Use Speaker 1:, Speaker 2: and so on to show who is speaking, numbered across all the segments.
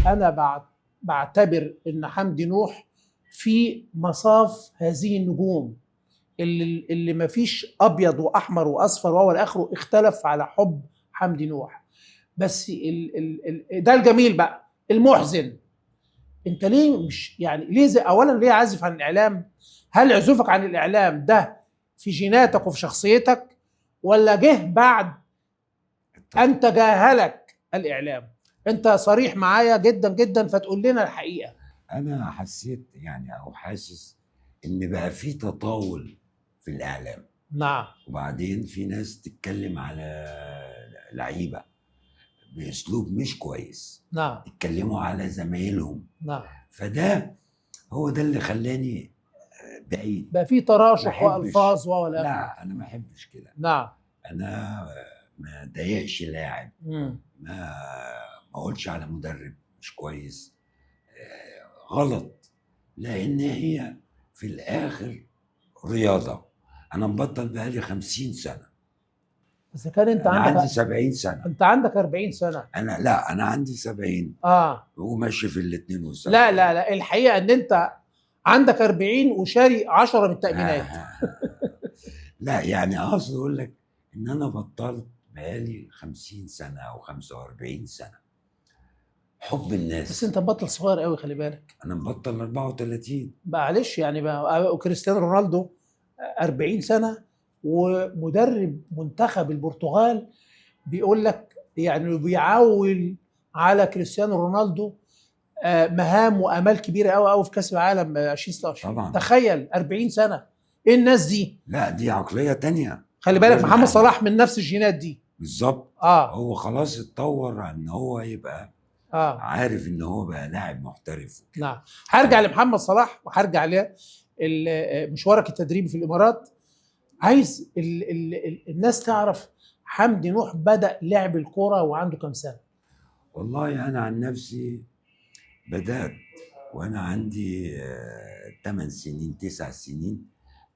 Speaker 1: انا بعتبر ان حمدي نوح في مصاف هذه النجوم اللي ما فيش ابيض واحمر واصفر وهو الاخر اختلف على حب حمدي نوح. بس ده الجميل بقى. المحزن، انت ليه مش يعني ليه اولا ليه عازف عن الاعلام؟ هل عزوفك عن الاعلام ده في جيناتك وفي شخصيتك، ولا جه بعد ان تجاهلك الاعلام؟ انت صريح معايا جدا جدا، فتقول لنا الحقيقه.
Speaker 2: انا حسيت يعني او حاسس ان بقى في تطاول في الاعلام.
Speaker 1: نعم.
Speaker 2: وبعدين في ناس تتكلم على لعيبه باسلوب مش كويس،
Speaker 1: نعم.
Speaker 2: يتكلموا على زمايلهم.
Speaker 1: نعم.
Speaker 2: فده هو ده اللي خلاني بعيد.
Speaker 1: بقى في تراشق والفاظ ولا؟
Speaker 2: لا انا ما احبش كده.
Speaker 1: نعم.
Speaker 2: انا ما ضايقش لاعب، ما اقولش على مدرب مش كويس غلط، لان هي في الاخر رياضه. انا مبطل بقالي 50 سنه.
Speaker 1: بس كان انت
Speaker 2: أنا
Speaker 1: عندك
Speaker 2: عندي 70 سنه.
Speaker 1: انت عندك 40 سنه.
Speaker 2: انا عندي 70 وماشي في ال 72.
Speaker 1: لا لا لا، الحقيقه ان انت عندك 40 وشاري 10 من التأمينات.
Speaker 2: لا يعني اقصد اقول لك ان انا بطلت بقالي 50 سنه او 45 سنه. حب الناس.
Speaker 1: بس انت مبطل صغير قوي، خلي بالك.
Speaker 2: انا مبطل 34.
Speaker 1: معلش يعني بقى كريستيانو رونالدو 40 سنه ومدرب منتخب البرتغال بيقول لك يعني بيعول على كريستيانو رونالدو مهام وامال كبيره قوي قوي في كاس العالم 2026.
Speaker 2: طبعا
Speaker 1: تخيل 40 سنه. ايه الناس دي؟
Speaker 2: لا دي عقليه تانية.
Speaker 1: خلي بالك محمد صلاح من نفس الجينات دي
Speaker 2: بالظبط. هو خلاص اتطور ان هو يبقى عارف ان هو بقى لاعب محترف.
Speaker 1: نعم. هرجع لمحمد صلاح وهرجع لمشوارك التدريبي في الامارات. عايز الناس تعرف حمدي نوح بدأ لعب الكرة وعنده كام سنة؟
Speaker 2: والله انا عن نفسي بدأت وانا عندي 8 سنين 9 سنين.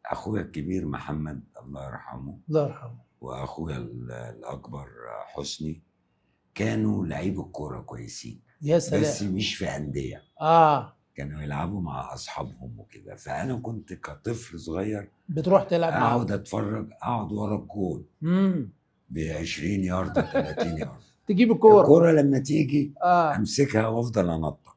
Speaker 2: اخويا الكبير محمد الله يرحمه،
Speaker 1: الله يرحمه،
Speaker 2: واخويا الاكبر حسني كانوا لعيبه كوره كويسين.
Speaker 1: يا سلام.
Speaker 2: بس مش في انديه. كانوا يلعبوا مع اصحابهم وكده. فانا كنت كطفل صغير
Speaker 1: بتروح تلعب معاهم،
Speaker 2: اقعد اتفرج، اقعد ورا الجول ب 20 ياردة 30 ياردة
Speaker 1: تجيب الكوره
Speaker 2: لما تيجي امسكها وافضل انطق.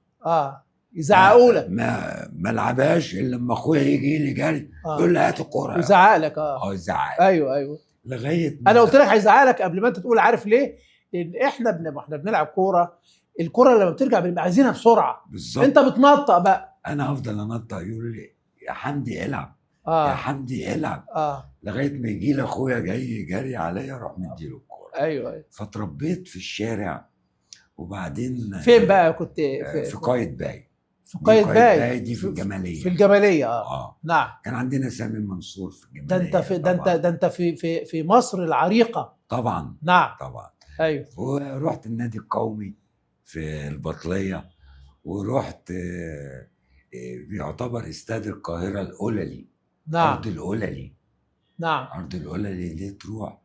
Speaker 1: يزعقوا لك،
Speaker 2: ما العبهاش الا لما اخويا يجي لي جري يقول لي هات الكوره،
Speaker 1: يزعق لك.
Speaker 2: يزعق.
Speaker 1: ايوه
Speaker 2: لغايه
Speaker 1: انا قلت لك هيزعق لك قبل ما انت تقول. عارف ليه؟ لان احنا بنلعب كوره، الكوره لما بترجع بنبقى عايزينها بسرعه.
Speaker 2: بالظبط.
Speaker 1: انت بتنطق بقى،
Speaker 2: انا هفضل انطق يقول لي يا حمدي العب يا حمدي العب لغايه ما يجي لي اخويا جاي جري عليا اروح مديله الكوره.
Speaker 1: ايوه.
Speaker 2: فتربيت في الشارع. وبعدين
Speaker 1: فين بقى كنت؟
Speaker 2: في قايتباي.
Speaker 1: في قايتباي
Speaker 2: دي في الجماليه.
Speaker 1: في الجماليه. نعم.
Speaker 2: كان عندنا سامي منصور في الجماليه.
Speaker 1: ده انت في مصر العريقه.
Speaker 2: طبعا.
Speaker 1: نعم
Speaker 2: طبعا.
Speaker 1: ايوه.
Speaker 2: ورحت النادي القومي في البطليه، ورحت بيعتبر استاد القاهره القللي.
Speaker 1: نعم.
Speaker 2: ارض القللي.
Speaker 1: نعم.
Speaker 2: ارض القللي دي تروح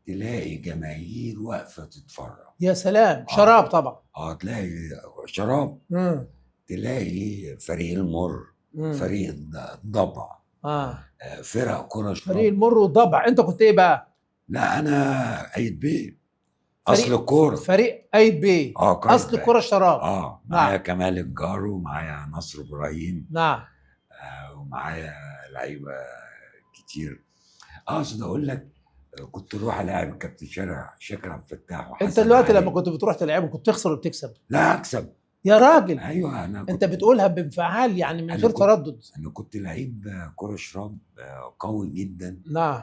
Speaker 2: تلاقي جماهير واقفه تتفرج.
Speaker 1: يا سلام. شراب طبعا.
Speaker 2: تلاقي شراب. تلاقي فريق المر، فريق الضبع، فرق كرة شراب.
Speaker 1: فريق المر والضبع. انت كنت ايه بقى؟
Speaker 2: لا انا قايد بيه، اصل الكوره.
Speaker 1: فريق قايد بيه. اصل الكوره الشراب.
Speaker 2: معايا كمال الجار ومعايا نصر ابراهيم.
Speaker 1: نعم.
Speaker 2: ومعايا لعيبه كتير. اقصد اقول لك كنت اروح العب الكابتن شاكر عبد الفتاح وحسن.
Speaker 1: انت دلوقتي لما كنت بتروح تلعبهم كنت تخسر ولا بتكسب؟
Speaker 2: لا اكسب
Speaker 1: يا راجل.
Speaker 2: ايوه.
Speaker 1: انت بتقولها بانفعال يعني من غير تردد.
Speaker 2: انا كنت لعيب كرة شراب قوي جدا.
Speaker 1: نعم.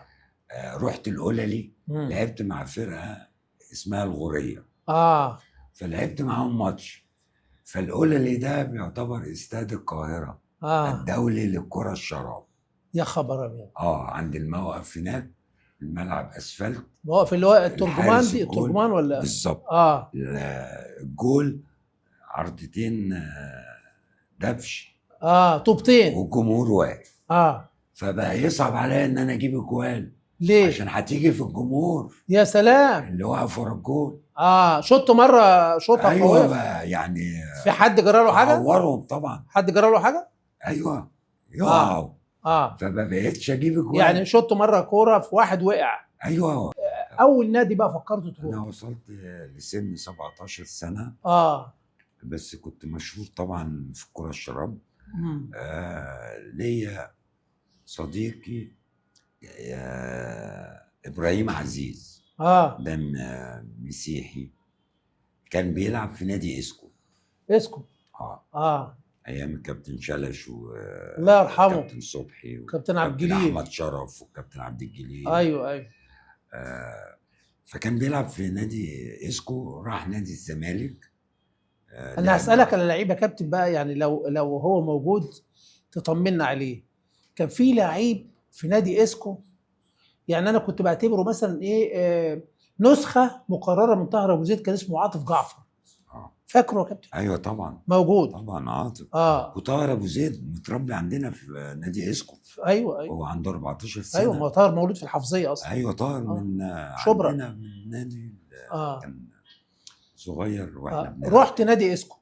Speaker 2: رحت القللي، لعبت مع فرقه اسمها الغوريه. فلعبت معاهم ماتش. فالقللي ده بيعتبر استاد القاهره الدولي للكرة الشراب.
Speaker 1: يا خبر ابيض.
Speaker 2: عند الموقف هناك الملعب اسفلت.
Speaker 1: موقف اللي هو الترجمان دي، الترجمان ولا؟
Speaker 2: بالظبط. الجول عرضتين دبش.
Speaker 1: طوبتين.
Speaker 2: والجمهور واقف. فبقى يصعب عليا ان انا اجيب الجوال.
Speaker 1: ليه؟
Speaker 2: عشان هتيجي في الجمهور
Speaker 1: يا سلام.
Speaker 2: اللي واقف ورا الجول.
Speaker 1: شط مره شوطه
Speaker 2: ايوه
Speaker 1: قويه.
Speaker 2: بقى يعني
Speaker 1: في حد جرى له حاجه؟
Speaker 2: عورهم طبعا.
Speaker 1: حد جرى له حاجه؟
Speaker 2: ايوه يقعوا.
Speaker 1: اه
Speaker 2: فما بقتش اجيب الجول.
Speaker 1: يعني شط مره كوره في واحد وقع.
Speaker 2: ايوه.
Speaker 1: اول نادي بقى فكرت
Speaker 2: انا
Speaker 1: تروح؟
Speaker 2: وصلت لسن 17 سنه.
Speaker 1: اه
Speaker 2: بس كنت مشهور طبعا في كرة الشراب.
Speaker 1: مم.
Speaker 2: ليا صديقي ابراهيم عزيز. ده مسيحي، كان بيلعب في نادي اسكو.
Speaker 1: اسكو.
Speaker 2: اه ايام الكابتن شلش
Speaker 1: الله يرحمه،
Speaker 2: كابتن صبحي
Speaker 1: كابتن عبد الجليل،
Speaker 2: احمد شرف وكابتن عبد الجليل.
Speaker 1: ايوه
Speaker 2: فكان بيلعب في نادي اسكو، راح نادي الزمالك.
Speaker 1: انا هسألك على لعيبه كابتن بقى، يعني لو هو موجود تطمنا عليه. كان في لعيب في نادي اسكو، يعني انا كنت بعتبره مثلا ايه، نسخه مقرره من طاهر ابو زيد، كان اسمه عاطف جعفر. فاكره يا كابتن؟
Speaker 2: ايوه طبعا
Speaker 1: موجود
Speaker 2: طبعا عاطف. وطاهر ابو زيد متربي عندنا في نادي اسكو.
Speaker 1: ايوه
Speaker 2: هو عنده 14 سنه.
Speaker 1: ايوه، ما طاهر مولود في الحفظيه اصلا.
Speaker 2: ايوه طاهر من
Speaker 1: شبرا،
Speaker 2: عندنا من نادي كان صغير واحنا بنلعب.
Speaker 1: رحت نادي اسكو،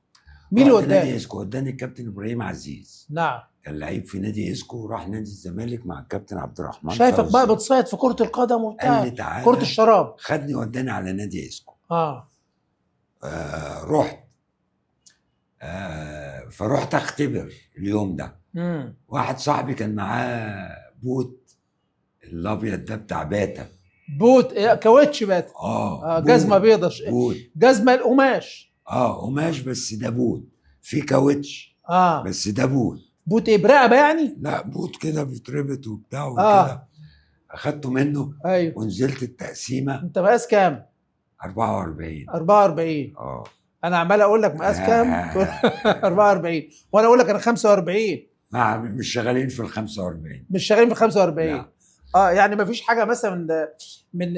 Speaker 1: مين اللي وداني؟
Speaker 2: نادي اسكو وداني الكابتن ابراهيم عزيز.
Speaker 1: نعم.
Speaker 2: كان لعيب في نادي اسكو وراح نادي الزمالك مع الكابتن عبد الرحمن.
Speaker 1: شايفك بقى بتصيد في كرة القدم وبتاع.
Speaker 2: قال لي تعالى
Speaker 1: كرة الشراب.
Speaker 2: خدني وداني على نادي اسكو. رحت. فرحت اختبر اليوم ده. واحد صاحبي كان معاه بوت الابيض ده بتاع باتا.
Speaker 1: بوت كاوتش باتا. جزمه بيضه. جزمه القماش.
Speaker 2: قماش بس ده بوت في كاوتش. بس ده بوت.
Speaker 1: بوت ايه، برقبه يعني؟
Speaker 2: لا بوت كده بيتربط وبتاع وكده. اخدته منه.
Speaker 1: ايوه.
Speaker 2: ونزلت التقسيمه.
Speaker 1: انت مقاس كام؟
Speaker 2: 44.
Speaker 1: 44. انا عمال اقول لك مقاس كام؟ 44 وانا اقول لك انا 45.
Speaker 2: مش شغالين في ال 45.
Speaker 1: مش شغالين في ال 45. يعني ما فيش حاجه مثلا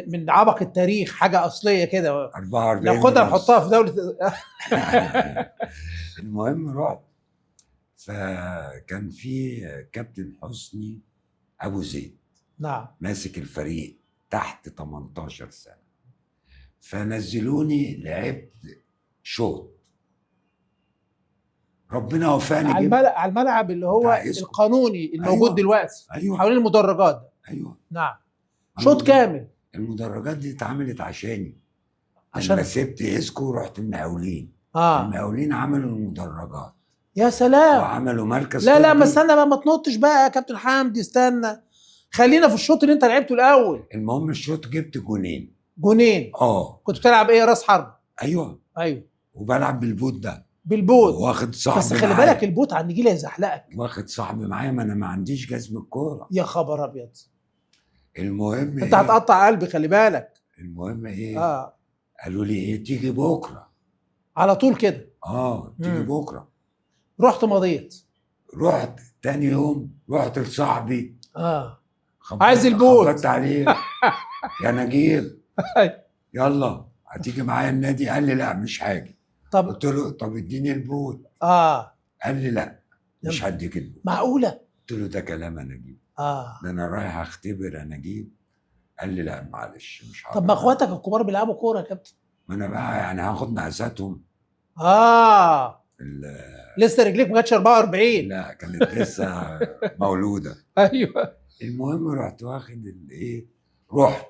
Speaker 1: من عبق التاريخ، حاجه اصليه كده
Speaker 2: 44
Speaker 1: ناخدها نحطها في دوله.
Speaker 2: المهم رحت. فكان في كابتن حسني ابو زيد.
Speaker 1: نعم.
Speaker 2: ماسك الفريق تحت 18 سنه. فنزلوني لعبت شوط. ربنا وفقني
Speaker 1: على الملعب اللي هو القانوني الموجود دلوقتي.
Speaker 2: أيوة.
Speaker 1: حوالين المدرجات ده.
Speaker 2: ايوه.
Speaker 1: نعم. شوط كامل.
Speaker 2: المدرجات دي اتعملت عشاني. عشان سبت اسكو ورحت المقاولين. المقاولين عملوا المدرجات.
Speaker 1: يا سلام.
Speaker 2: وعملوا مركز.
Speaker 1: لا ما استنى بقى، ما تنطش بقى يا كابتن حمدي، استنى، خلينا في الشوط اللي انت لعبته الاول.
Speaker 2: المهم الشوط جبت جونين.
Speaker 1: كنت بتلعب ايه، راس حرب؟
Speaker 2: ايوه. وبلعب بالبوت ده. واخد صاحبي
Speaker 1: بس خلي بالك البوت على النجيله يزحلقك.
Speaker 2: واخد صاحبي معايا، ما انا ما عنديش جزم الكوره.
Speaker 1: يا خبر ابيض.
Speaker 2: المهم
Speaker 1: انت هتقطع قلبي، خلي بالك.
Speaker 2: المهم ايه؟ قالوا لي ايه، تيجي بكره
Speaker 1: على طول كده.
Speaker 2: تيجي بكره.
Speaker 1: رحت مضيت.
Speaker 2: رحت تاني يوم، رحت لصاحبي.
Speaker 1: عايز البوت.
Speaker 2: خبطت عليه. يا نجيب يلا هتيجي معايا النادي. قال لي لا مش هاجي. قلت له طب اديني البوت. قال لي لا مش هديك البوت.
Speaker 1: معقوله؟
Speaker 2: قلت له ده كلام يا نجيب. ده انا رايح اختبر يا نجيب. قال لي لا معلش مش هقدر.
Speaker 1: طب ما اخواتك الكبار بيلعبوا كوره يا كابتن؟
Speaker 2: ما انا بقى يعني هاخد مقاساتهم.
Speaker 1: لسه رجليك ما جاتش 44.
Speaker 2: لا كانت لسه مولوده.
Speaker 1: ايوه.
Speaker 2: المهم رحت واخد الايه، رحت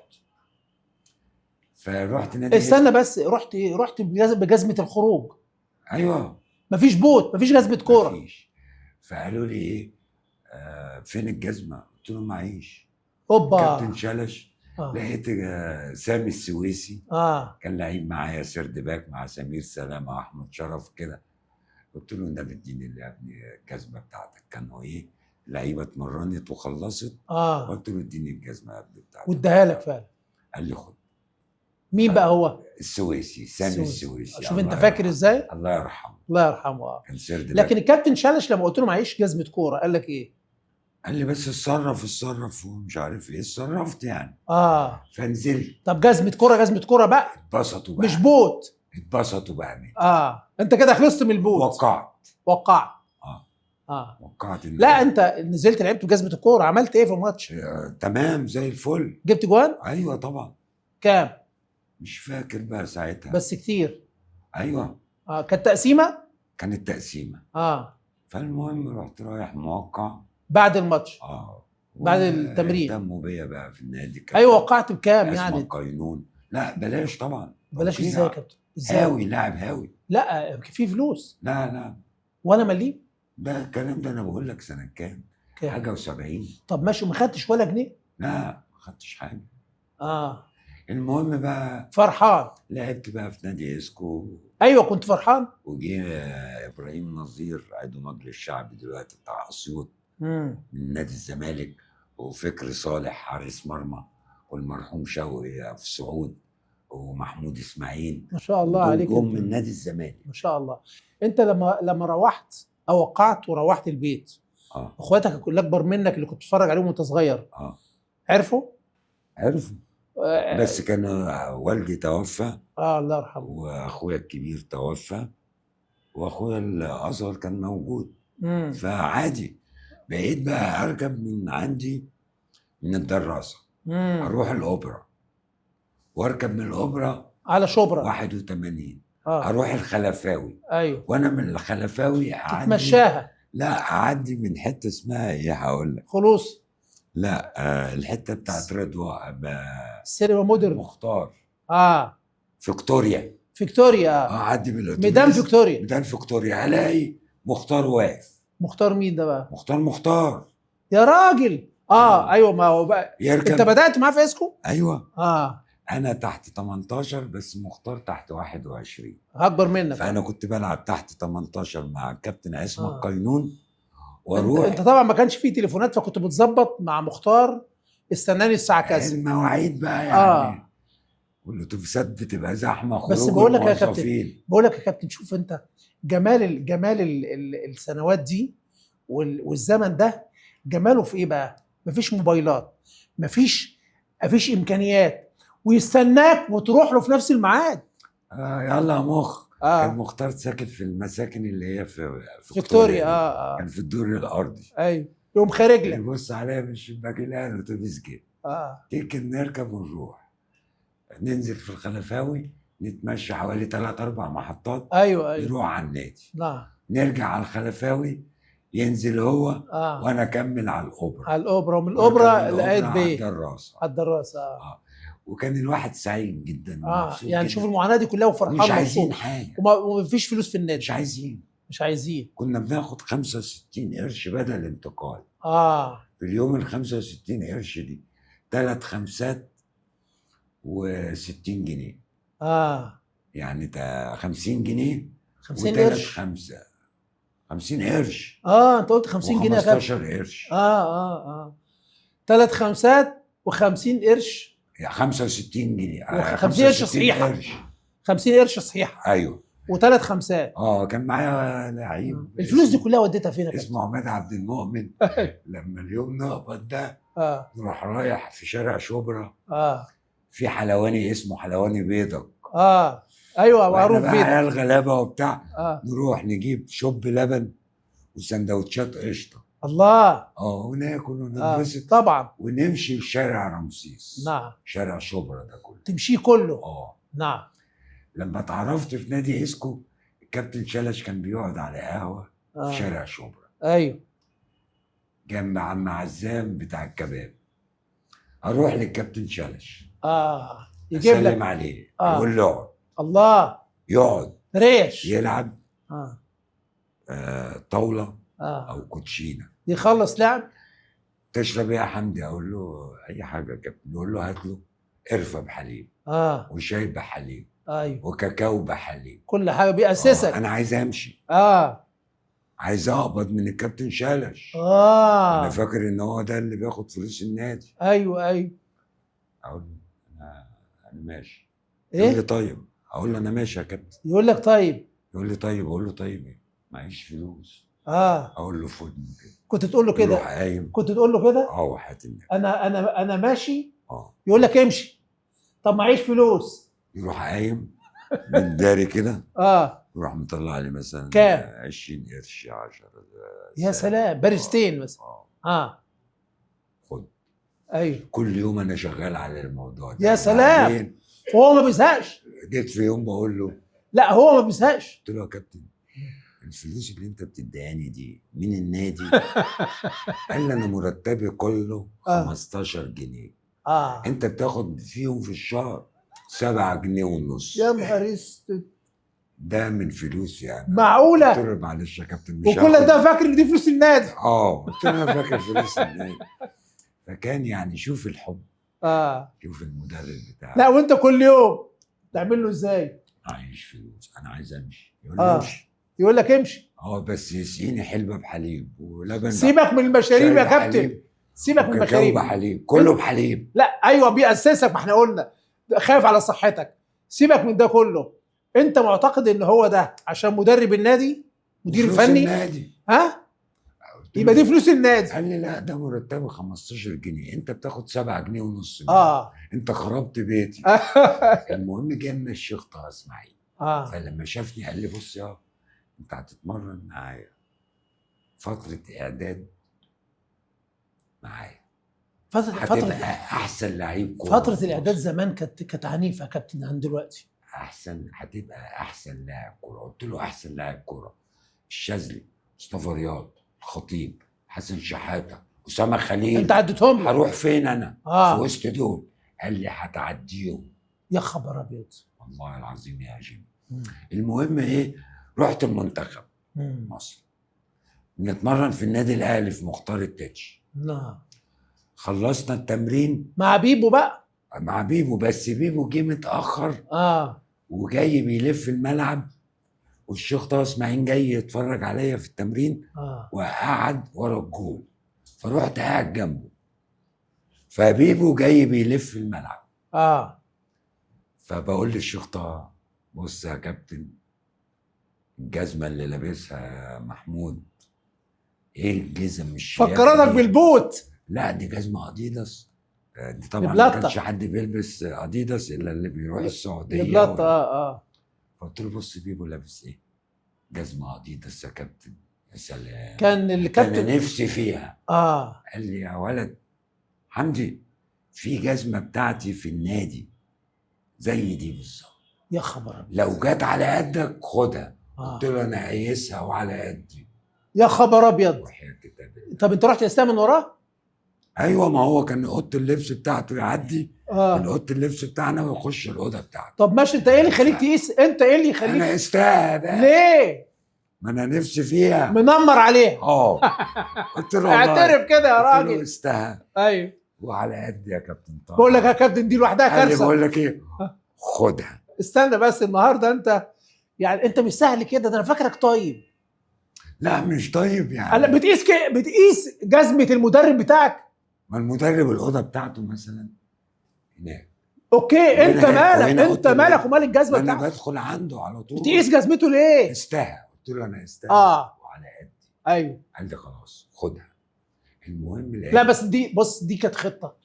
Speaker 2: فرحت نادي.
Speaker 1: استنى بس، رحت بجزمه الخروج.
Speaker 2: ايوه.
Speaker 1: مفيش بوت، مفيش جزمه كوره.
Speaker 2: مفيش. فقالوا لي ايه، فين الجزمه؟ قلت لهم معيش. كابتن شلش. لقيت سامي السويسي. كان لعيب معايا سيرد باك مع سمير سلامه واحمد شرف كده. قلت له ده بديني اللي يا ابني الجزمه بتاعتك. كانوا ايه، لعيبه اتمرنت وخلصت. قلت له اديني الجزمه يا ابني بتاعتك.
Speaker 1: واداها لك فعلا.
Speaker 2: قال لي خد.
Speaker 1: مين بقى هو؟
Speaker 2: السويسي، سامي السويسي.
Speaker 1: شوف انت فاكر ازاي؟
Speaker 2: الله يرحمه.
Speaker 1: الله يرحمه.
Speaker 2: كان سيرد باك.
Speaker 1: لكن الكابتن شلش لما قلت له معيش جزمه كوره قال لك ايه؟
Speaker 2: قال لي بس اتصرف ومش عارف ايه. اتصرفت يعني. فنزلت.
Speaker 1: طب جزمه كوره بقى.
Speaker 2: اتبسطوا بقى.
Speaker 1: مش بوت.
Speaker 2: اتبسطوا بقى مني.
Speaker 1: انت كده خلصت من البوت.
Speaker 2: وقعت. وقعت
Speaker 1: لا انت نزلت لعبت بجزمه الكوره، عملت ايه في الماتش؟
Speaker 2: تمام زي الفل.
Speaker 1: جبت جوان؟
Speaker 2: ايوه طبعا.
Speaker 1: كام؟
Speaker 2: مش فاكر بقى ساعتها
Speaker 1: بس كتير.
Speaker 2: ايوه.
Speaker 1: كانت تقسيمه؟
Speaker 2: كانت تقسيمه. فالمهم رحت رايح موقع
Speaker 1: بعد الماتش. بعد التمرين
Speaker 2: اهتموا بيا بقى في النادي.
Speaker 1: ايوه وقعت بكام
Speaker 2: يعني؟
Speaker 1: يعني
Speaker 2: قينون. لا بلاش طبعا.
Speaker 1: بلاش ازاي يا كابتن؟ ازاي؟
Speaker 2: هاوي، لاعب هاوي.
Speaker 1: لا في فلوس.
Speaker 2: لا
Speaker 1: ولا مليم.
Speaker 2: ده الكلام ده انا بقول لك سنه كام؟ حاجه و70.
Speaker 1: طب ماشي، ما خدتش ولا جنيه؟
Speaker 2: لا ما خدتش حاجه.
Speaker 1: المهم
Speaker 2: بقى
Speaker 1: فرحان.
Speaker 2: لعبت بقى في نادي اسكو.
Speaker 1: ايوه كنت فرحان.
Speaker 2: وجه ابراهيم نظير عضو مجلس الشعب دلوقتي بتاع اسيوط من نادي الزمالك، وفكري صالح حارس مرمى، والمرحوم شوقي ابو سعود، ومحمود اسماعيل.
Speaker 1: ما شاء الله عليك.
Speaker 2: جم من نادي الزمالك.
Speaker 1: ما شاء الله. انت لما روحت او وقعت وروحت البيت، اخواتك اللي اكبر منك اللي كنت بتتفرج عليهم وانت صغير عرفوا؟
Speaker 2: بس كان والدي توفى.
Speaker 1: الله يرحمه.
Speaker 2: واخويا الكبير توفى، واخويا الاصغر كان موجود. فعادي بقيت بقى اركب من عندي من الدراسه اروح الاوبرا، واركب من الاوبرا
Speaker 1: على شبرا
Speaker 2: 81 اروح الخلفاوي.
Speaker 1: ايوه.
Speaker 2: وانا من الخلفاوي اعدي
Speaker 1: تتمشاها.
Speaker 2: لا اعدي من حته اسمها ايه هقول لك.
Speaker 1: خلوص.
Speaker 2: لا الحته بتاعت رضوى
Speaker 1: السينما مودرن.
Speaker 2: مختار.
Speaker 1: فيكتوريا.
Speaker 2: اعدي بالاتوبيس
Speaker 1: ميدان
Speaker 2: فيكتوريا الاقي مختار واقف.
Speaker 1: مختار مين ده بقى؟
Speaker 2: مختار
Speaker 1: يا راجل. ايوه ما هو بقى
Speaker 2: يركب.
Speaker 1: انت بدأت معاه في اسكو؟
Speaker 2: ايوه. انا تحت 18 بس مختار تحت 21.
Speaker 1: اكبر منك.
Speaker 2: فانا كنت بلعب تحت 18 مع الكابتن عصمت قينون.
Speaker 1: واروح انت طبعا ما كانش فيه تليفونات، فكنت بتظبط مع مختار استناني الساعه كذا.
Speaker 2: المواعيد بقى يعني. والاتوبيسات بتبقى زحمه.
Speaker 1: بس بقول لك يا كابتن شوف انت جمال السنوات دي والزمن ده جماله في ايه بقى؟ مفيش موبايلات، مفيش امكانيات، ويستناك وتروح له في نفس الميعاد.
Speaker 2: يلا يا كان مختار ساكن في المساكن اللي هي في فيكتوريا. كان في الدور الارضي.
Speaker 1: ايوه. يقوم خارج لك
Speaker 2: يبص عليا من الشباك يلاقي الاتوبيس جه. تيجي نركب ونروح ننزل في الخلفاوي، نتمشى حوالي 3-4 محطات.
Speaker 1: ايوه
Speaker 2: نروح على النادي. نرجع على الخلفاوي، ينزل هو وانا اكمل على الاوبرا.
Speaker 1: ومن الاوبرا لقيت بيه
Speaker 2: على الدراسه. وكان الواحد سعيد جدا ومبسوط
Speaker 1: يعني شوف المعاناه دي كلها وفرحان
Speaker 2: مش عايزين حاجه
Speaker 1: ومفيش فلوس في النادي.
Speaker 2: مش عايزين. كنا بناخد 65 قرش بدل الانتقال. في اليوم ال 65 قرش دي 3 خمسات و60 جنيه. يعني 50 جنيه
Speaker 1: 50 قرش
Speaker 2: 50 قرش.
Speaker 1: انت قلت 50 جنيه
Speaker 2: 15 قرش.
Speaker 1: 3 خمسات و50 قرش.
Speaker 2: 65 جنيه
Speaker 1: 50 قرش صحيحه. 50 قرش صحيحه.
Speaker 2: ايوه.
Speaker 1: و3 خمسات.
Speaker 2: كان معايا لعيب.
Speaker 1: الفلوس دي كلها وديتها فين؟
Speaker 2: اسمه عماد عبد المؤمن. لما اليوم نقبض ده نروح رايح في شارع شبرا. في حلواني اسمه حلواني بيضك.
Speaker 1: ايوه معروف
Speaker 2: بيضك. عيال غلابه وبتاع. نروح نجيب شوب لبن وسندوتشات قشطه.
Speaker 1: الله.
Speaker 2: وناكل وننبسط.
Speaker 1: طبعا.
Speaker 2: ونمشي في شارع رمسيس.
Speaker 1: نعم.
Speaker 2: شارع شبرا ده كله
Speaker 1: تمشيه كله. نعم.
Speaker 2: لما اتعرفت في نادي اسكو الكابتن شلش كان بيقعد على قهوه في شارع شبرا.
Speaker 1: ايوه.
Speaker 2: جنب عم عزام بتاع الكباب. اروح للكابتن شلش.
Speaker 1: يجيب لك.
Speaker 2: اسلم عليه. يقول له اقعد.
Speaker 1: الله.
Speaker 2: يقعد.
Speaker 1: ريش.
Speaker 2: يلعب. طاوله. او كوتشينه.
Speaker 1: يخلص لعب.
Speaker 2: تشرب ايه يا حمدي؟ اقول له اي حاجه يا كابتن. يقول له هات له قرفه بحليب. وشاي بحليب.
Speaker 1: ايوه.
Speaker 2: وكاكاو بحليب.
Speaker 1: كل حاجه بيأسسك.
Speaker 2: انا عايز امشي. عايز اقبض من الكابتن شلش. انا فاكر ان هو ده اللي بياخد فلوس النادي.
Speaker 1: ايوه.
Speaker 2: اقول له انا ماشي.
Speaker 1: ايه؟
Speaker 2: يقول لي طيب. اقول له انا ماشي يا كابتن.
Speaker 1: يقول لك طيب.
Speaker 2: يقول لي طيب. اقول له طيب ايه؟ معيش فلوس. اقول له خدني كده.
Speaker 1: كنت تقول له كده؟
Speaker 2: يروح قايم.
Speaker 1: كنت تقول له كده؟
Speaker 2: وحياة النبي.
Speaker 1: انا ماشي. يقول لك امشي. طب معيش فلوس.
Speaker 2: يروح قايم من داري كده وراح مطلع لي مثلا
Speaker 1: كام
Speaker 2: 20 قرش 10.
Speaker 1: يا سلام، بارستين مثلا.
Speaker 2: خد.
Speaker 1: ايوه
Speaker 2: كل يوم انا شغال على الموضوع ده.
Speaker 1: يا سلام، وهو ما بيزهقش.
Speaker 2: جيت في يوم بقول له
Speaker 1: لا هو ما بيزهقش.
Speaker 2: قلت له يا كابتن الفلوس اللي انت بتديهاني دي من النادي؟ قال لي انا مرتبي كله 15 جنيه. انت بتاخد فيهم في الشهر 7 جنيه ونص.
Speaker 1: يا نهار اسود،
Speaker 2: ده من فلوسي يعني.
Speaker 1: معقوله؟
Speaker 2: قلت له معلش يا كابتن مش
Speaker 1: وكل ده فاكر ان دي فلوس النادي؟
Speaker 2: قلت له انا فاكر فلوس النادي. فكان يعني شوف الحب. شوف المدرب بتاعك.
Speaker 1: لا وانت كل يوم تعمل له ازاي؟
Speaker 2: عايش فلوس، انا عايز امشي. يقول لي امشي.
Speaker 1: يقول لك امشي.
Speaker 2: بس يسقيني حلبة بحليب ولبن.
Speaker 1: سيبك من المشاريب يا كابتن، سيبك من المشاريب.
Speaker 2: بحليب كله بحليب.
Speaker 1: لا ايوه بيأسسك، ما احنا قلنا خايف على صحتك. سيبك من ده كله. انت معتقد ان هو ده عشان مدرب النادي، مدير فني
Speaker 2: النادي؟
Speaker 1: يبقى دي فلوس النادي.
Speaker 2: قال لي لا ده مرتبه 15 جنيه، انت بتاخد 7 جنيه ونص. انت خربت بيتي. المهم جالنا الشيخ طه اسماعيل. فلما شافني قال لي بص يا انت هتتمرن معايا فتره اعداد معايا، هتبقى احسن لعيب كوره.
Speaker 1: فتره الاعداد زمان كانت عنيفه يا كابتن عن دلوقتي.
Speaker 2: هتبقى احسن لاعب كوره. قلت له احسن لاعب كوره الشاذلي، مصطفى رياض، الخطيب، حسن شحاته، اسامه خليل.
Speaker 1: انت عديتهم لي.
Speaker 2: هروح فين انا في وسط دول؟ قال لي هتعديهم.
Speaker 1: يا خبر ابيض،
Speaker 2: والله العظيم يا جيمي. المهم ايه، رحت المنتخب مصر، بنتمرن في النادي الاهلي في مختار التتش. خلصنا التمرين
Speaker 1: مع بيبو بقى.
Speaker 2: مع بيبو، بس بيبو جه متاخر وجاي بيلف الملعب، والشيخ طه اسماعيل جاي يتفرج عليا في التمرين وقعد ورا الجول، فروحت قاعد جنبه، فبيبو جاي بيلف الملعب. فبقول للشيخ طه بص يا كابتن، الجزمه اللي لابسها محمود ايه الجزم مش
Speaker 1: فكرتك بالبوت؟
Speaker 2: لا دي جزمه اديداس. دي طبعا ما كانش حد بيلبس اديداس الا اللي بيروح السعوديه.
Speaker 1: بلطة.
Speaker 2: فقلت له بص بيبو لابس ايه؟ جزمه اديداس يا كابتن. يا سلام،
Speaker 1: كان الكابتن
Speaker 2: انا نفسي فيها. قال لي يا ولد حمدي في جزمه بتاعتي في النادي زي دي بالظبط.
Speaker 1: يا خبر،
Speaker 2: لو جت على قدك خدها. قلت له انا قايسها وعلى قدي.
Speaker 1: يا خبر ابيض. طب انت رحت قستها من وراه؟
Speaker 2: ايوه، ما هو كان اوضه اللبس بتاعته يعدي من اوضه اللبس بتاعنا ويخش الاوضه بتاعته.
Speaker 1: طب ماشي، انت ايه اللي يخليك تقيس؟ انت ايه اللي يخليك؟
Speaker 2: انا قستها بقى.
Speaker 1: ليه؟
Speaker 2: ما انا نفسي فيها،
Speaker 1: منمر عليها.
Speaker 2: قلت له
Speaker 1: اعترف كده يا راجل.
Speaker 2: قلت له قستها.
Speaker 1: ايوه
Speaker 2: وعلى قد يا كابتن طه.
Speaker 1: بقول لك يا كابتن دي لوحدها كارثه.
Speaker 2: بقول لك ايه، خدها.
Speaker 1: استنى بس، النهارده انت يعني انت مش سهل كده، ده انا فاكرك طيب.
Speaker 2: لا مش طيب يعني.
Speaker 1: بتقيس جزمه المدرب بتاعك؟
Speaker 2: ما المدرب الاوضه بتاعته مثلا هناك.
Speaker 1: اوكي، انت مالك ومال الجزمه بتاعته؟
Speaker 2: انا بدخل عنده على طول.
Speaker 1: بتقيس جزمته ليه؟
Speaker 2: قستها. قلت له انا قستها وعلى قدي.
Speaker 1: ايوه.
Speaker 2: قال لي خلاص خدها. المهم
Speaker 1: لا بس دي كانت خطه،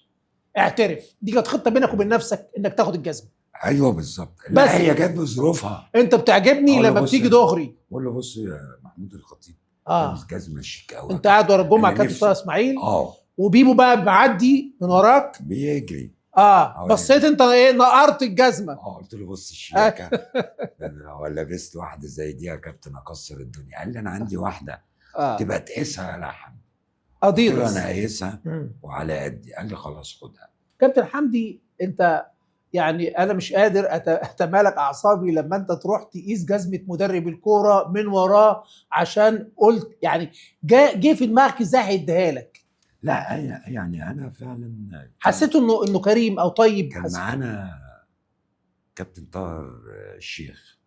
Speaker 1: اعترف دي كانت خطه بينك وبين نفسك انك تاخد الجزمه.
Speaker 2: ايوه بالظبط. لا هي جت بظروفها.
Speaker 1: انت بتعجبني لما بتيجي دغري.
Speaker 2: بقول له بص يا محمود الخطيب لابس جزمه شيك قوي.
Speaker 1: انت قاعد ورا الجمعه كابتن طه اسماعيل. وبيبو بقى معدي من وراك
Speaker 2: بيجري.
Speaker 1: بصيت انت ايه، نقرت الجزمه.
Speaker 2: قلت له بص الشياكه لو لبست واحده زي دي يا كابتن اكسر الدنيا. قال لي انا عندي واحده تبقى تقيسها يا لحم.
Speaker 1: اديداس.
Speaker 2: قلت له انا قايسها وعلى قدي. قال لي خلاص خدها.
Speaker 1: كابتن حمدي انت يعني انا مش قادر اتمالك اعصابي لما انت تروح تقيس جزمه مدرب الكوره من وراه، عشان قلت يعني جه في دماغك ازاي هيديها لك.
Speaker 2: لا يعني انا فعلا
Speaker 1: حسيت انه كريم او طيب.
Speaker 2: كان معانا كابتن طاهر الشيخ.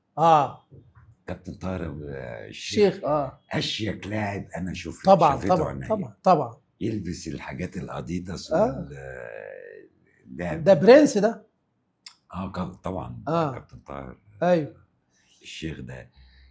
Speaker 2: كابتن طاهر الشيخ اشيك لاعب انا شفته.
Speaker 1: طبعا
Speaker 2: يلبس الحاجات الاديداس
Speaker 1: ده برنس ده.
Speaker 2: طبعا كابتن طاهر.
Speaker 1: ايوه
Speaker 2: الشيخ ده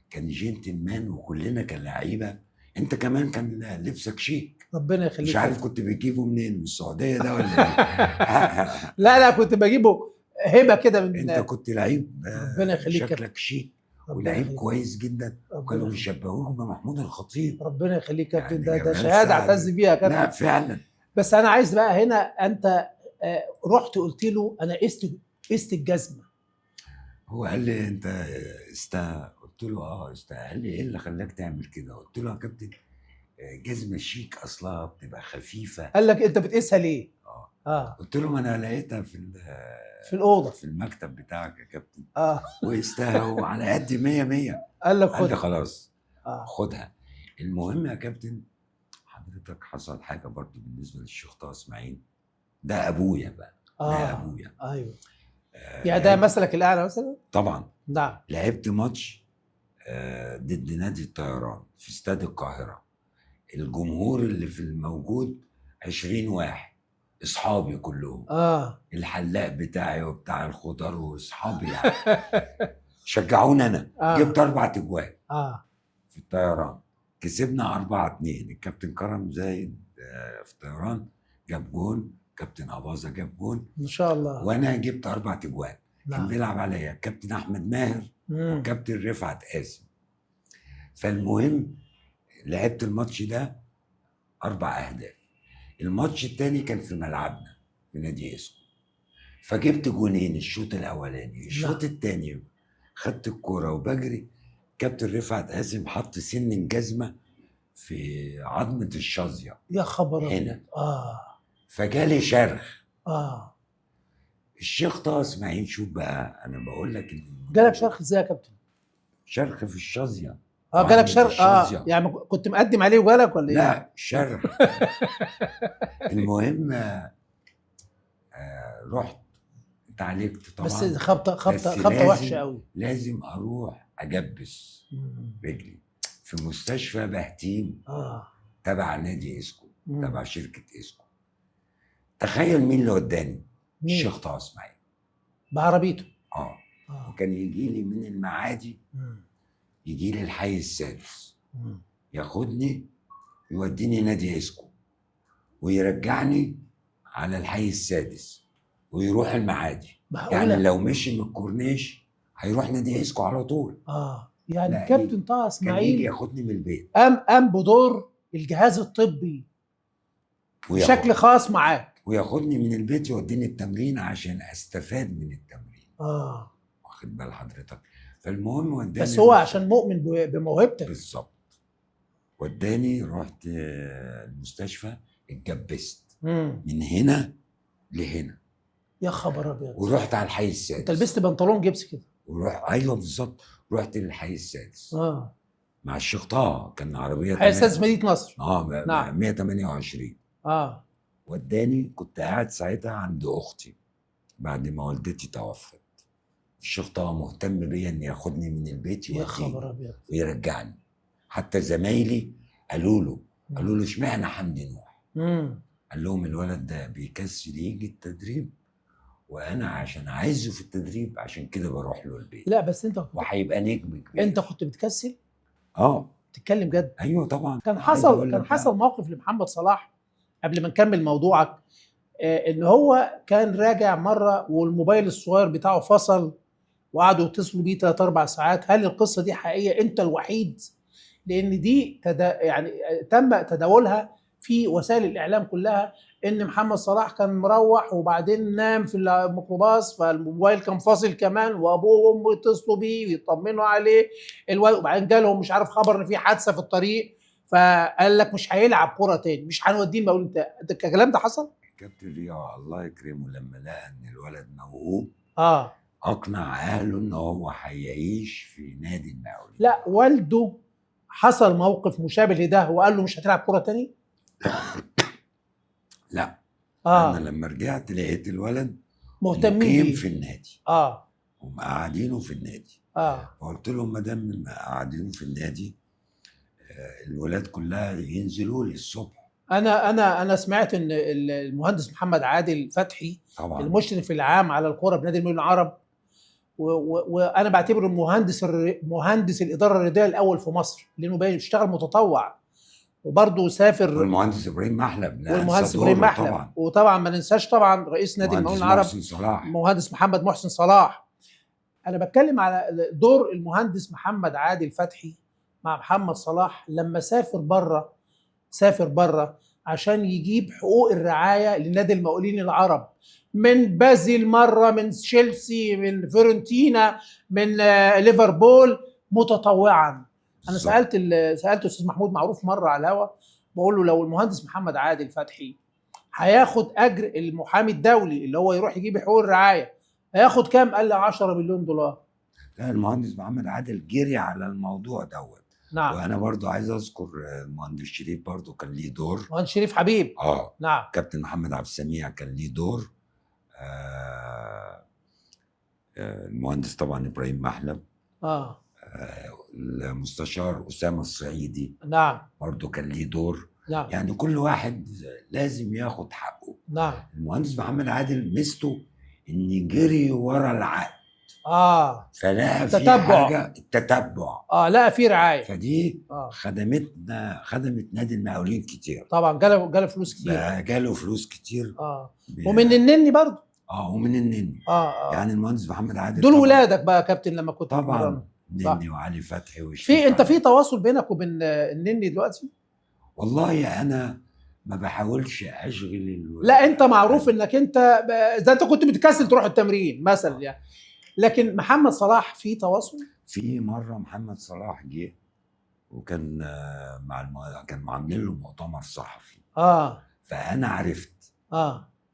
Speaker 2: كان جنتلمان وكلنا كان لعيبه. انت كمان كان لبسك شيك.
Speaker 1: ربنا يخليك.
Speaker 2: مش عارف كنت بتجيبه منين، من السعوديه ده ولا ايه؟
Speaker 1: لا كنت بجيبه هبه كده من
Speaker 2: انت كنت لعيب
Speaker 1: ربنا يخليك
Speaker 2: شكلك شيك ولعيب كويس جدا، وكانوا بيشبهوك بمحمود الخطيب.
Speaker 1: ربنا يخليك يا كابتن،
Speaker 2: يعني
Speaker 1: ده شهاده اعتز بيها يا كابتن.
Speaker 2: لا فعلا.
Speaker 1: بس انا عايز بقى هنا، انت رحت قلت له انا قست الجزمه.
Speaker 2: هو قال لي انت قلت له قال لي ايه اللي خلاك تعمل كده؟ قلت له يا كابتن جزمه شيك اصلها بتبقى خفيفه.
Speaker 1: قال لك انت بتقيسها ليه؟
Speaker 2: قلت له ما انا لقيتها
Speaker 1: في الاوضه
Speaker 2: في المكتب بتاعك يا كابتن. وقستها وعلى قد 100.
Speaker 1: قال لك
Speaker 2: قال لي خلاص خدها. المهم يا كابتن حضرتك حصل حاجه برضو بالنسبه للشيخ طه اسماعيل، ده ابويا بقى. ده ابويا.
Speaker 1: ايوه. يعني ده مثلك الاعلى مثلا؟
Speaker 2: طبعا.
Speaker 1: نعم.
Speaker 2: لعبت ماتش ضد نادي الطيران في استاد القاهره. الجمهور اللي في الموجود 20 واحد، اصحابي كلهم. الحلاق بتاعي وبتاع الخضار واصحابي يعني. شجعوني انا. جبت 4 اجوال في الطيران. كسبنا 4-2. الكابتن كرم زايد في الطيران جاب جون، كابتن اباظه جاب جون
Speaker 1: ما شاء الله،
Speaker 2: وانا جبت 4 اجوال. كان بيلعب عليا الكابتن احمد ماهر والكابتن رفعت قاسم. فالمهم لعبت الماتش ده 4 اهداف. الماتش التاني كان في ملعبنا في نادي اسكو، فجبت جونين الشوط الاولاني. الشوط التاني خدت الكوره وبجري، كابتن رفعت قاسم حط سن الجزمه في عظمه الشظيه.
Speaker 1: يا خبر
Speaker 2: هنا. فجالي شرخ. الشيخ طه اسماعيل، شوف بقى انا بقول لك
Speaker 1: جالك شرخ ازاي يا كابتن؟
Speaker 2: شرخ في الشظيه.
Speaker 1: جالك شرخ. يعني كنت مقدم عليه وجالك ولا ايه؟
Speaker 2: لا شرخ. المهم رحت اتعالجت طبعا،
Speaker 1: بس خبطه وحشه قوي.
Speaker 2: لازم اروح اجبس رجلي في مستشفى بهتيم تبع نادي اسكو، تبع شركه اسكو. تخيل مين اللي وداني؟ الشيخ طه اسماعيل
Speaker 1: بعربيته.
Speaker 2: وكان يجي لي من المعادي، يجي لي الحي السادس، ياخدني يوديني نادي اسكو ويرجعني على الحي السادس ويروح المعادي. يعني لو مشي من الكورنيش هيروح نادي اسكو على طول.
Speaker 1: يعني الكابتن طه اسماعيل
Speaker 2: كان يجي ياخدني من البيت.
Speaker 1: قام بدور الجهاز الطبي بشكل خاص معاك،
Speaker 2: وياخدني من البيت يوديني التمرين عشان استفاد من التمرين. واخد بال حضرتك؟ فالمهم وداني،
Speaker 1: بس هو عشان مؤمن بموهبتك.
Speaker 2: بالظبط. وداني، رحت المستشفى، اتجبست من هنا لهنا.
Speaker 1: يا خبر ابيض.
Speaker 2: ورحت على الحي السادس.
Speaker 1: انت لبست بنطلون جبس كده؟
Speaker 2: ايوه بالظبط. رحت للحي السادس مع الشيخ طه. كان عربيه
Speaker 1: الحي السادس مدينه نصر.
Speaker 2: نعم. 128. وداني. كنت قاعد ساعتها عند اختي بعد ما والدتي توفت. الشيخ طه مهتم بيا ان ياخدني من البيت
Speaker 1: يا خبر ابيض
Speaker 2: ويرجعني. حتى زمايلي قالوا له اشمعنى حمدي نوح؟ قال لهم الولد ده بيكسل يجي التدريب، وانا عشان عايزه في التدريب عشان كده بروح له البيت.
Speaker 1: لا بس انت
Speaker 2: وهيبقى نجم كبير.
Speaker 1: انت كنت بتكسل؟
Speaker 2: تتكلم
Speaker 1: جد؟
Speaker 2: ايوه طبعا.
Speaker 1: كان حصل موقف لمحمد صلاح قبل ما نكمل موضوعك، ان هو كان راجع مره والموبايل الصغير بتاعه فصل وقعدوا يتصلوا بيه 3-4 ساعات. هل القصه دي حقيقيه؟ انت الوحيد؟ لان دي يعني تم تداولها في وسائل الاعلام كلها، ان محمد صلاح كان مروح وبعدين نام في الميكروباص فالموبايل كان فاصل كمان، وابوه وامه يتصلوا بيه ويطمنوا عليه وبعدين جالهم مش عارف خبر ان في حادثه في الطريق، فقال لك مش هيلعب كوره تاني، مش هنوديه المقاول. انت الكلام ده حصل؟
Speaker 2: كابتن رياض الله يكرمه لما لقى ان الولد موهوب اقنع اهله ان هو هيعيش في نادي المقاولين.
Speaker 1: لا والده حصل موقف مشابه لده وقال له مش هتلعب كوره تاني؟
Speaker 2: لا. انا لما رجعت لقيت الولد مهتمين في النادي. ومقعدينه في النادي. فقلت لهم ما دام قاعدينه في النادي الولاد كلها ينزلوا لي الصبح.
Speaker 1: انا سمعت ان المهندس محمد عادل فتحي طبعا المشرف العام على الكوره بنادي المقاولين العرب، وانا بعتبره مهندس الاداره الرياضيه الاول في مصر، لانه بيشتغل متطوع وبرضه سافر،
Speaker 2: والمهندس ابراهيم محلب،
Speaker 1: والمهندس ابراهيم محلب، وطبعا ما ننساش طبعا رئيس نادي المقاولين العرب مهندس محمد محسن صلاح. انا بتكلم على دور المهندس محمد عادل فتحي مع محمد صلاح لما سافر بره عشان يجيب حقوق الرعايه لنادي المقاولين العرب من بازل مره، من تشيلسي، من فيورنتينا، من ليفربول متطوعا. انا سالت استاذ محمود معروف مره على الهوا، بقول له لو المهندس محمد عادل فتحي هياخد اجر المحامي الدولي اللي هو يروح يجيب حقوق الرعايه هياخد كام؟ قال لي 10 مليون دولار.
Speaker 2: المهندس محمد عادل جري على الموضوع دوت.
Speaker 1: نعم.
Speaker 2: وانا برضو عايز اذكر المهندس شريف برضو كان ليه دور.
Speaker 1: مهندس شريف حبيب.
Speaker 2: نعم. كابتن محمد عبد السميع كان ليه دور. المهندس طبعا ابراهيم محلب. المستشار اسامه الصعيدي.
Speaker 1: نعم.
Speaker 2: برضو كان ليه دور.
Speaker 1: نعم.
Speaker 2: يعني كل واحد لازم ياخد حقه.
Speaker 1: نعم.
Speaker 2: المهندس محمد عادل ميزته ان جري ورا العقد. فلقى في حاجه التتبع.
Speaker 1: لقى في رعايه.
Speaker 2: فدي خدمت نادي المقاولين كتير.
Speaker 1: طبعا جاله فلوس كتير.
Speaker 2: جاله فلوس كتير.
Speaker 1: ومن النني برضه.
Speaker 2: ومن النني. يعني المهندس محمد عادل
Speaker 1: دول ولادك بقى يا كابتن لما كنت
Speaker 2: طبعا النني وعلي فتحي
Speaker 1: انت في تواصل بينك وبين النني دلوقتي؟
Speaker 2: والله انا ما بحاولش اشغل
Speaker 1: لا انت معروف انك انت ده انت كنت بتكسل تروح التمرين مثلا يعني. لكن محمد صلاح في تواصل؟
Speaker 2: في مره محمد صلاح جه وكان كان عاملين له مؤتمر صحفي. فانا عرفت.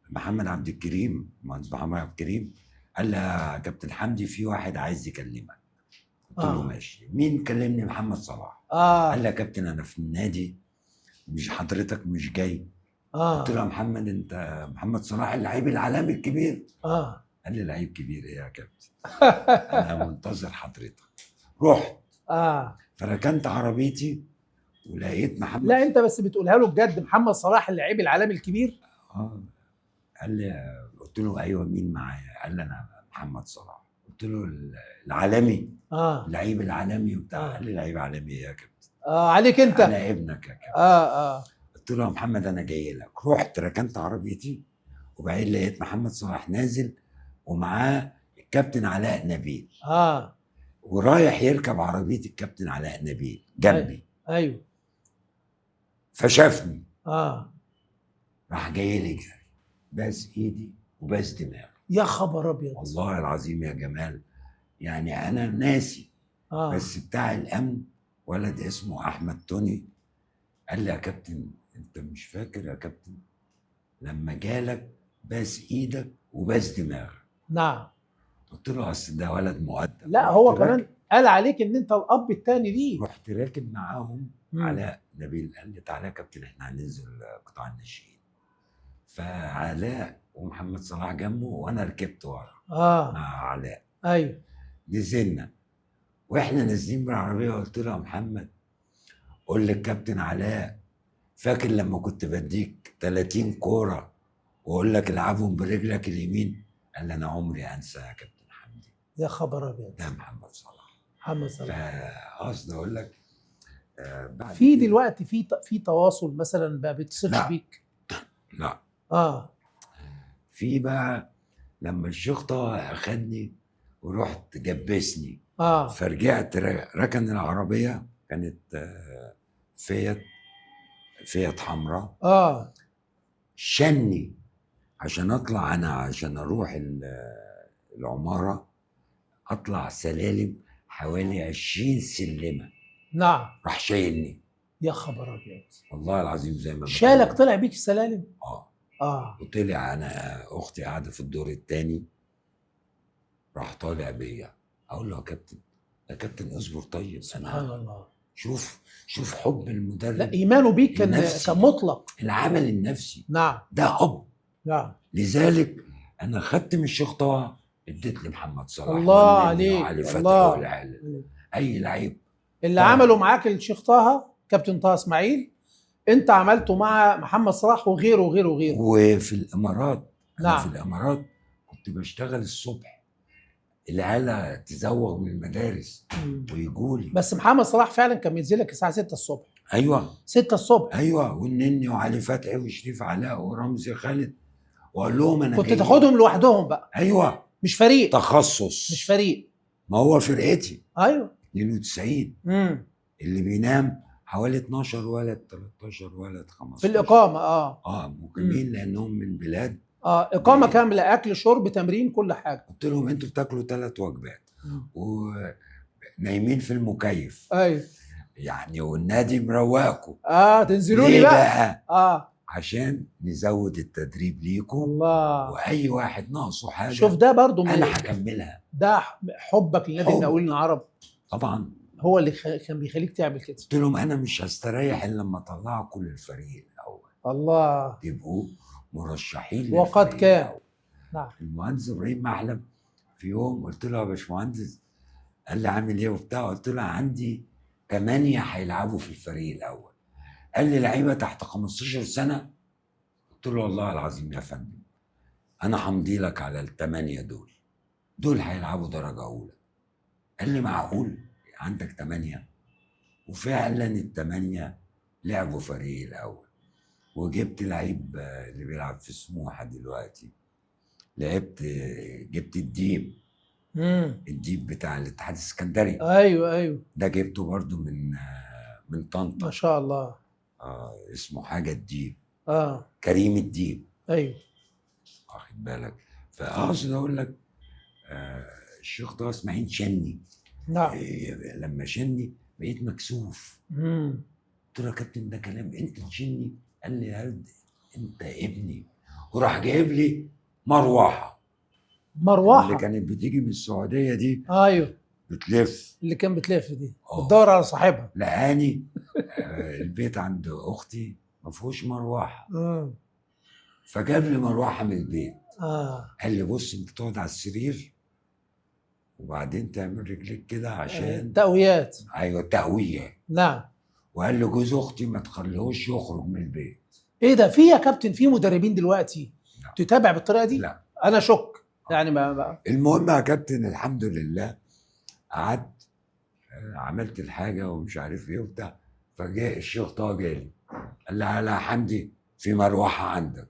Speaker 2: محمد عبد الكريم، المهندس محمد عبد الكريم قال لي يا كابتن حمدي في واحد عايز يكلمك. قلت له ماشي. مين كلمني؟ محمد صلاح. قال لي يا كابتن انا في النادي، مش حضرتك مش جاي. قلت له يا محمد انت محمد صلاح اللعيب العالمي الكبير. قال لي لعيب كبير ايه يا كابتن؟ انا منتظر حضرتك. رحت فركنت عربيتي ولقيت محمد.
Speaker 1: لا انت بس بتقولها له بجد، محمد صلاح اللعيب العالمي الكبير؟
Speaker 2: قال لي. قلت له ايوه مين معايا؟ قال لي انا محمد صلاح. قلت له العالمي. اللعيب العالمي وبتاع. قال لي لعيب عالمي ايه يا كابتن؟
Speaker 1: عليك انت.
Speaker 2: انا ابنك يا كابتن. قلت له يا محمد انا جاي لك. رحت ركنت عربيتي وبعدين لقيت محمد صلاح نازل ومعاه الكابتن علاء نبيل. ورايح يركب عربيه الكابتن علاء نبيل جنبي.
Speaker 1: ايوه.
Speaker 2: فشافني. راح جاي لي جري، باس ايدي وباس دماغي.
Speaker 1: يا خبر ابيض.
Speaker 2: والله العظيم يا جمال، يعني انا ناسي. بس بتاع الامن ولد اسمه احمد توني قال لي يا كابتن انت مش فاكر يا كابتن لما جالك باس ايدك وباس دماغك؟
Speaker 1: نعم.
Speaker 2: قلت له اصل ده ولد مؤدب.
Speaker 1: لا هو كمان قال عليك ان انت الاب الثاني ليه.
Speaker 2: رحت راكب معاهم علاء نبيل. قال لي تعالى يا كابتن احنا هننزل قطاع الناشئين. فعلاء ومحمد صلاح جنبه وانا ركبت ورا مع علاء.
Speaker 1: ايوه.
Speaker 2: نزلنا واحنا نازلين بالعربيه قلت له يا محمد قول للكابتن علاء فاكر لما كنت بديك 30 كوره واقول لك العبهم برجلك اليمين؟ قال لي انا عمري انسى يا كابتن حمدي.
Speaker 1: يا خبر ابيض.
Speaker 2: ده محمد صلاح.
Speaker 1: محمد صلاح.
Speaker 2: فقصدي اقول لك
Speaker 1: في دلوقتي في تواصل مثلا ما بيتصلش بيك؟
Speaker 2: لا. في بقى لما الشيخ طه اخدني ورحت جبسني. فرجعت ركن العربيه كانت فيات حمراء. شني عشان اطلع انا عشان اروح العماره اطلع سلالم حوالي 20 سلمه.
Speaker 1: نعم.
Speaker 2: راح شايلني.
Speaker 1: يا خبر ابيض.
Speaker 2: والله العظيم زي ما
Speaker 1: شالك طلع بيك السلالم؟
Speaker 2: وطلع انا اختي قاعده في الدور الثاني راح طالع بيا. اقول له يا كابتن اصبر طيب.
Speaker 1: سبحان الله.
Speaker 2: شوف حب المدرب.
Speaker 1: لا ايمانه بيك كان مطلق.
Speaker 2: العمل النفسي.
Speaker 1: نعم.
Speaker 2: ده حب.
Speaker 1: نعم.
Speaker 2: لذلك انا خدت من الشيخ طه اديت لمحمد صلاح.
Speaker 1: الله عليك.
Speaker 2: وعلي فتحي اي لعيب.
Speaker 1: اللي عمله معاك الشيخ طه كابتن طه اسماعيل انت عملته مع محمد صلاح وغيره وغيره وغيره.
Speaker 2: وفي الامارات.
Speaker 1: نعم.
Speaker 2: في الامارات كنت بشتغل الصبح العيله تزوغ من المدارس ويجوا لي.
Speaker 1: بس محمد صلاح فعلا كان بينزل لك الساعه 6 الصبح.
Speaker 2: ايوه
Speaker 1: 6 الصبح.
Speaker 2: ايوه، والنني وعلي فتحي وشريف علاء ورمزي خالد، واقول لهم انا
Speaker 1: كنت تاخدهم لوحدهم بقى؟
Speaker 2: ايوه،
Speaker 1: مش فريق،
Speaker 2: تخصص،
Speaker 1: مش فريق.
Speaker 2: ما هو فرقتي.
Speaker 1: ايوه
Speaker 2: 92 اللي بينام حوالي 12 ولد 13 ولد 15
Speaker 1: في الاقامه.
Speaker 2: مقيمين لانهم من بلاد
Speaker 1: اقامه كامله، اكل شرب تمرين كل حاجه.
Speaker 2: قلت لهم انتوا بتاكلوا 3 وجبات ونايمين في المكيف.
Speaker 1: ايوه
Speaker 2: يعني والنادي مروقكم.
Speaker 1: تنزلوا لي
Speaker 2: بقى عشان نزود التدريب ليكم.
Speaker 1: الله.
Speaker 2: واي واحد ناقصه حاجه
Speaker 1: شوف ده برضو
Speaker 2: انا هكملها.
Speaker 1: ده حبك للنادي المقاولين العرب
Speaker 2: طبعا
Speaker 1: هو اللي كان بيخليك تعمل كده.
Speaker 2: قلت لهم انا مش هستريح الا لما اطلعكم للفريق الاول.
Speaker 1: الله.
Speaker 2: تبقوا مرشحين
Speaker 1: وقد كان. نعم.
Speaker 2: المهندس ابراهيم محلب في يوم قلت له يا باشمهندس، قال لي عامل ايه وبتاع، قلت له عندي 8 هيلعبوا في الفريق الاول. قال لي لعيبه تحت 15 سنه. قلت له والله العظيم يا فندم انا همضي لك على ال8 دول هيلعبوا درجه اولى. قال لي معقول عندك 8؟ وفعلا ال8 لعبوا فريق الاول. وجبت لعيب اللي بيلعب في سموحه دلوقتي، جبت الديب الديب بتاع الاتحاد السكندري.
Speaker 1: ايوه
Speaker 2: ده جبته برضو من طنطا
Speaker 1: ما شاء الله.
Speaker 2: اسمه حاجه الديب. كريم الديب.
Speaker 1: ايوه
Speaker 2: واخد بالك. فاقصد اقول لك الشيخ طه اسماعيل شني.
Speaker 1: نعم.
Speaker 2: لما شني بقيت مكسوف. قلت له يا كابتن ده كلام انت تشني؟ قال لي يا ولد انت ابني. وراح جايب لي مروحه اللي كانت بتيجي من السعوديه دي.
Speaker 1: ايوه
Speaker 2: بتلف،
Speaker 1: اللي كان بتلف دي بتدور على صاحبها.
Speaker 2: لقاني البيت عند اختي ما فيهوش مروحه. فجاب لي مروحه من البيت. قال لي بص انت تقعد على السرير وبعدين تعمل رجليك كده عشان
Speaker 1: تقويات.
Speaker 2: ايوه تقويه.
Speaker 1: نعم.
Speaker 2: وقال لي جوز اختي ما تخليهوش يخرج من البيت.
Speaker 1: ايه ده؟ في يا كابتن في مدربين دلوقتي تتابع بالطريقه دي؟
Speaker 2: لا
Speaker 1: انا شك يعني ما
Speaker 2: المهم يا كابتن الحمد لله قعدت عملت الحاجه ومش عارف ايه وبتاع. فجاء الشيخ طه جالي قال لي يا حمدي في مروحه عندك.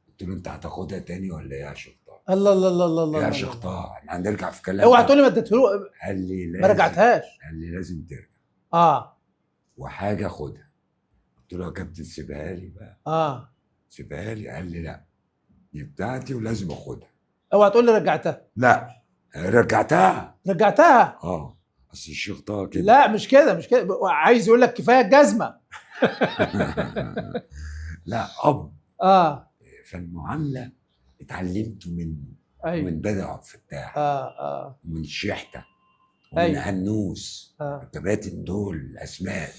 Speaker 2: قلت له انت هتاخدها تاني ولا ايه يا شيخ طه؟
Speaker 1: الله الله الله الله
Speaker 2: يا شيخ طه احنا هنرجع في كلام.
Speaker 1: اوعى تقول لي ما اديتهوش.
Speaker 2: قال لي لازم.
Speaker 1: ما رجعتهاش.
Speaker 2: قال لي لازم ترجع. وحاجه خدها. قلت له يا كابتن سيبها لي بقى. سيبها لي. قال لي لا دي بتاعتي ولازم اخدها.
Speaker 1: اوعى تقول لي رجعتها.
Speaker 2: لا رجعتها. اصل الشيخ طه كده.
Speaker 1: لا مش كده عايز يقول لك كفايه الجزمه.
Speaker 2: لا فالمعامله اتعلمت منه.
Speaker 1: أيوة.
Speaker 2: ومن بدر عبد الفتاح. ومن شحته ومن
Speaker 1: أيوة.
Speaker 2: هنوس. الكباتن دول اسماء.